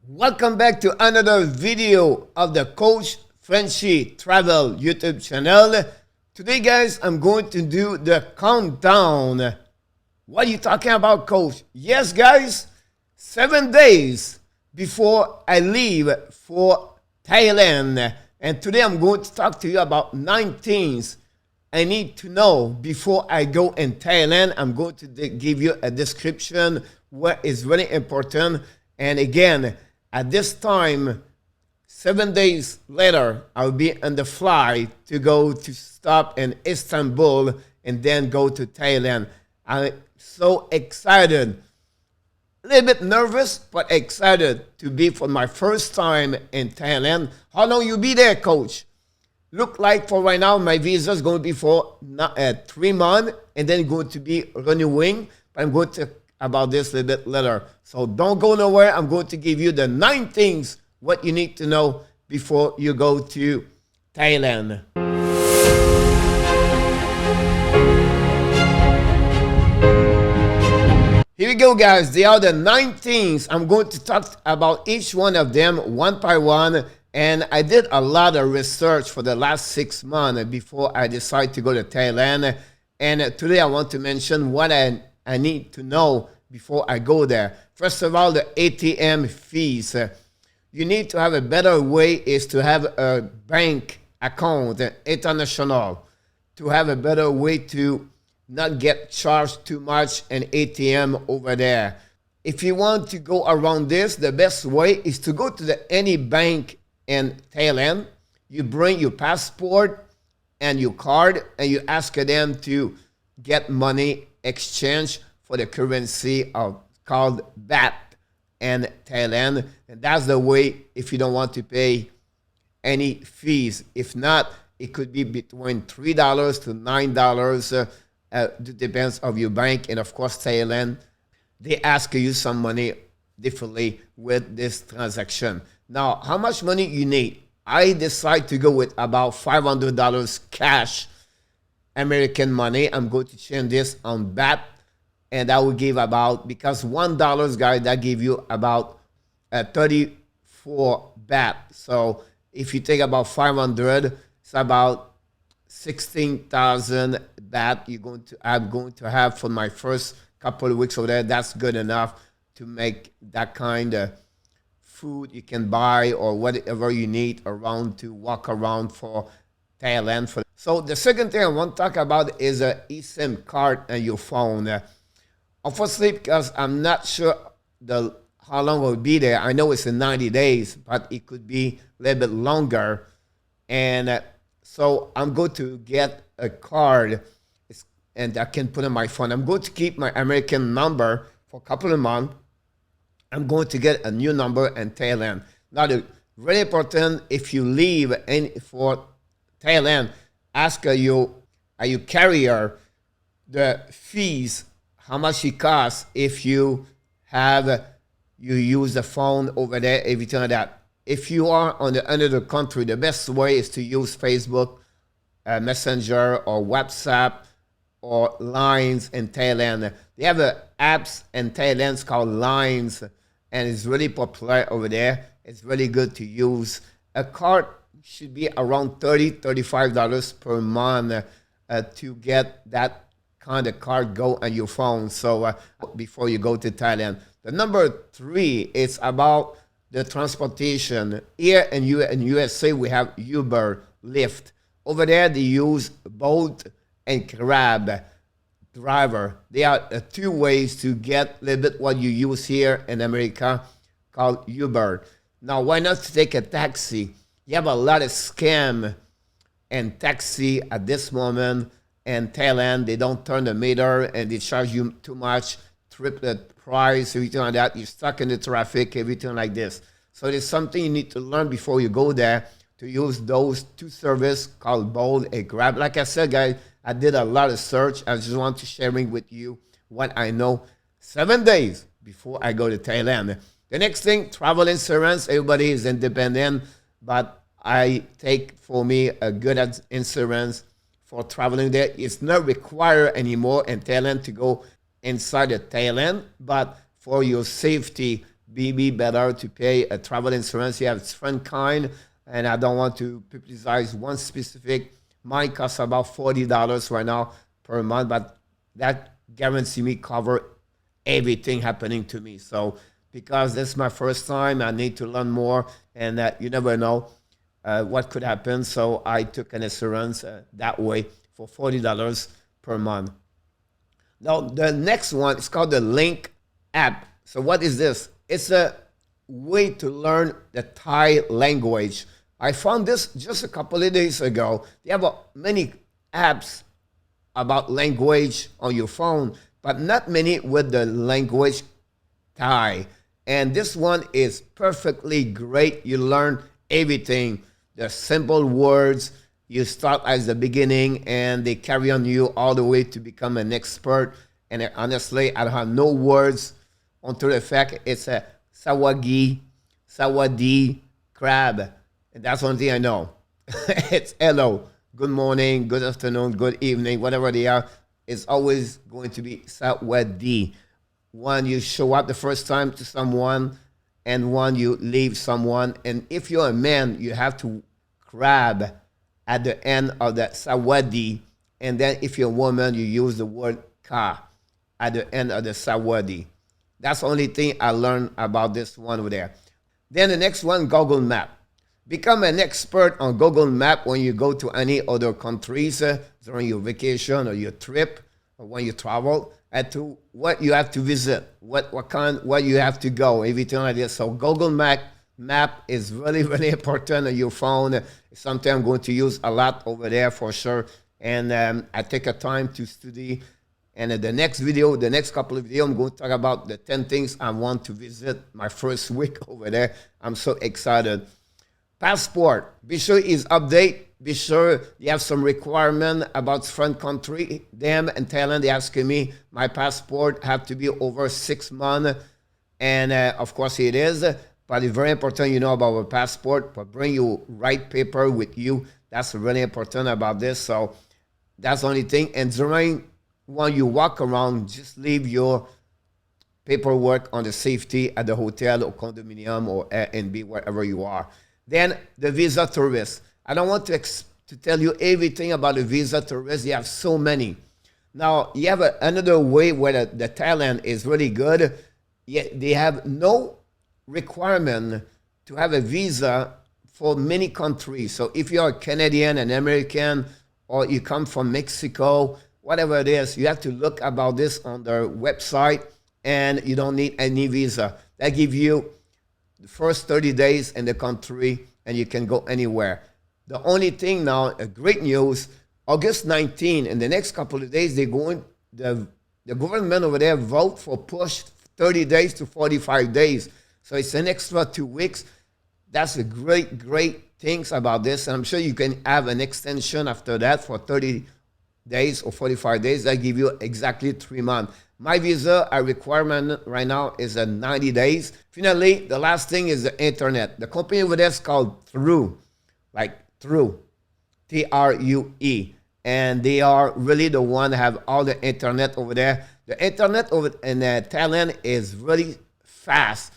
Welcome back to another video of the Coach Frenchy Travel YouTube channel. Today, guys, I'm going to do the countdown. What are you talking about, Coach? Yes, guys, 7 days before I leave for Thailand. And today I'm going to talk to you about 9 things I need to know before I go in Thailand. I'm going to give you a description what is really important. And again, at this time, 7 days later, I'll be on the flight to go to stop in Istanbul and then go to Thailand. I'm so excited, a little bit nervous, but excited to be for my first time in Thailand. How long you be there, Coach? Look like for right now, my visa is going to be for 3 months and then going to be renewing. But I'm going to about this a little bit later. So don't go nowhere. I'm going to give you the 9 things what you need to know before you go to Thailand. Here we go, guys. There are the 9 things. I'm going to talk about each one of them one by one. And I did a lot of research for the last 6 months before I decided to go to Thailand. And today I want to mention what I need to know before I go there. First of all, the ATM fees. You need to have a better way is to have a bank account, international, to have a better way to not get charged too much an ATM over there. If you want to go around this, the best way is to go to any bank in Thailand. You bring your passport and your card and you ask them to get money exchange for the currency called baht in Thailand. And that's the way if you don't want to pay any fees. If not, it could be between $3 to $9. It depends on your bank. And of course, Thailand, they ask you some money differently with this transaction. Now, how much money you need? I decide to go with about $500 cash American money. I'm going to change this on baht. And that will give about, because $1, guys, that give you about 34 baht. So if you take about 500, it's about 16,000 baht I'm going to have for my first couple of weeks over there. That's good enough to make that kind of food you can buy or whatever you need around to walk around for Thailand. So the second thing I want to talk about is an eSIM card on your phone. Obviously, because I'm not sure how long it will be there. I know it's in 90 days, but it could be a little bit longer. And so I'm going to get a card and I can put on my phone. I'm going to keep my American number for a couple of months. I'm going to get a new number in Thailand. Now, the really important, if you leave for Thailand, ask your carrier the fees, how much it costs if you use the phone over there, everything like that. If you are on another country, the best way is to use Facebook, Messenger, or WhatsApp, or Lines in Thailand. They have apps in Thailand called Lines, and it's really popular over there. It's really good to use. A card should be around $35 per month to get that kind of card go on your phone. So before you go to Thailand. The number 3 is about the transportation. Here in USA, we have Uber, Lyft. Over there, they use Bolt and Grab driver. There are 2 ways to get a little bit what you use here in America called Uber. Now, why not take a taxi? You have a lot of scam and taxi at this moment. In Thailand, they don't turn the meter and they charge you too much, triple the price, everything like that. You're stuck in the traffic, everything like this. So there's something you need to learn before you go there to use those 2 services called Bolt and Grab. Like I said, guys, I did a lot of search. I just want to sharing with you what I know 7 days before I go to Thailand. The next thing, travel insurance. Everybody is independent, but I take for me a good insurance for traveling there. It's not required anymore in Thailand to go inside of Thailand, but for your safety, be better to pay a travel insurance. You have different kind, and I don't want to publicize one specific. Mine costs about $40 right now per month, but that guarantee me cover everything happening to me. So because this is my first time, I need to learn more, and you never know what could happen. So I took an insurance that way for $40 per month. Now the next one is called the Link app. So what is this? It's a way to learn the Thai language. I found this just a couple of days ago. They have many apps about language on your phone, but not many with the language Thai. And this one is perfectly great. You learn everything. The simple words. You start at the beginning and they carry on you all the way to become an expert. And honestly, I don't have no words until the fact it's a sawagi, sawadi, crab. And that's one thing I know. It's hello, good morning, good afternoon, good evening, whatever they are. It's always going to be sawadi. When you show up the first time to someone and when you leave someone. And if you're a man, you have to crab at the end of that sawadi. And then if you're a woman, you use the word ka at the end of the sawadi. That's the only thing I learned about this one over there. Then the next one, Google Map. Become an expert on Google Map when you go to any other countries during your vacation or your trip or when you travel, and to what you have to visit, what you have to go, everything like this. So Google Map is really, really important on your phone. It's something I'm going to use a lot over there for sure. And I take a time to study. And in the next video, the next couple of videos, I'm going to talk about the 10 things I want to visit my first week over there. I'm so excited. Passport. Be sure it's update. Be sure you have some requirement about different country. Them in Thailand, they asking me, my passport have to be over 6 months. And of course it is. But it's very important you know about a passport. But bring your right paper with you. That's really important about this. So that's the only thing. And during when you walk around, just leave your paperwork on the safety at the hotel or condominium or Airbnb, wherever you are. Then the visa tourist. I don't want to tell you everything about the visa tourist. You have so many. Now, you have another way where the Thailand is really good. Yet they have no requirement to have a visa for many countries. So if you're a Canadian, an American, or you come from Mexico, whatever it is, you have to look about this on their website, and you don't need any visa. They give you the first 30 days in the country, and you can go anywhere. The only thing now, great news, August 19, in the next couple of days, the government over there vote for push 30 days to 45 days. So it's an extra 2 weeks. That's a great, great things about this. And I'm sure you can have an extension after that for 30 days or 45 days. That give you exactly 3 months. My visa, a requirement right now is 90 days. Finally, the last thing is the internet. The company over there is called True, like True, True. And they are really the one that have all the internet over there. The internet over in Thailand is really fast,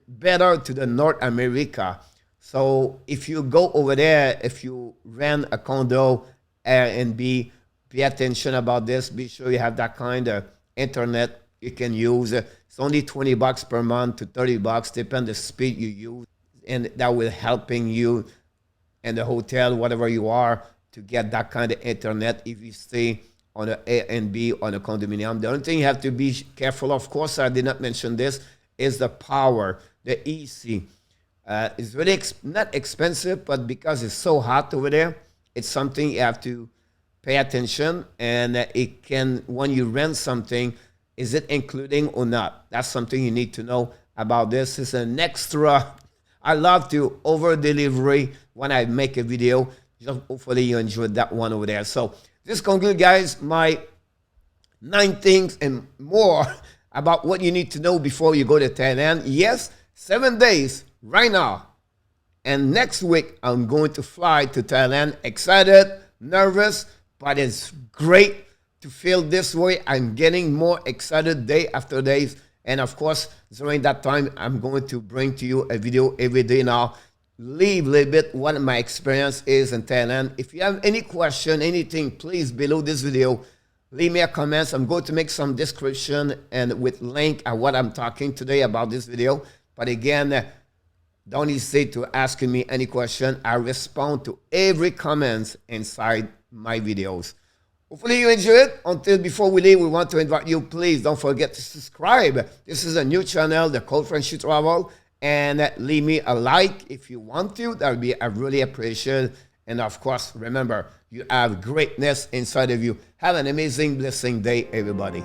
better to the North America. So if you go over there, if you rent a condo, Airbnb, pay attention about this. Be sure you have that kind of internet you can use. It's only $20 per month to $30, depend the speed you use, and that will helping you in the hotel, whatever you are, to get that kind of internet if you stay on an Airbnb on a condominium. The only thing you have to be careful, of course, I did not mention this, is the power, the EC. It's really not expensive, but because it's so hot over there, it's something you have to pay attention. And it can, when you rent something, is it including or not? That's something you need to know about this. It's an extra. I love to over delivery when I make a video. Just hopefully you enjoyed that one over there. So this concludes, guys, my 9 things and more about what you need to know before you go to Thailand. Yes, 7 days right now. And next week, I'm going to fly to Thailand. Excited, nervous, but it's great to feel this way. I'm getting more excited day after day. And of course, during that time, I'm going to bring to you a video every day now. Leave a little bit what my experience is in Thailand. If you have any question, anything, please below this video, leave me a comment. I'm going to make some description and with link at what I'm talking today about this video. But again, don't hesitate to ask me any question. I respond to every comment inside my videos. Hopefully you enjoy it. Before we leave, we want to invite you, please don't forget to subscribe. This is a new channel, the Called Frenchy Travel, and leave me a like if you want to. That would be, I really appreciate it. And of course, remember, you have greatness inside of you. Have an amazing, blessing day, everybody.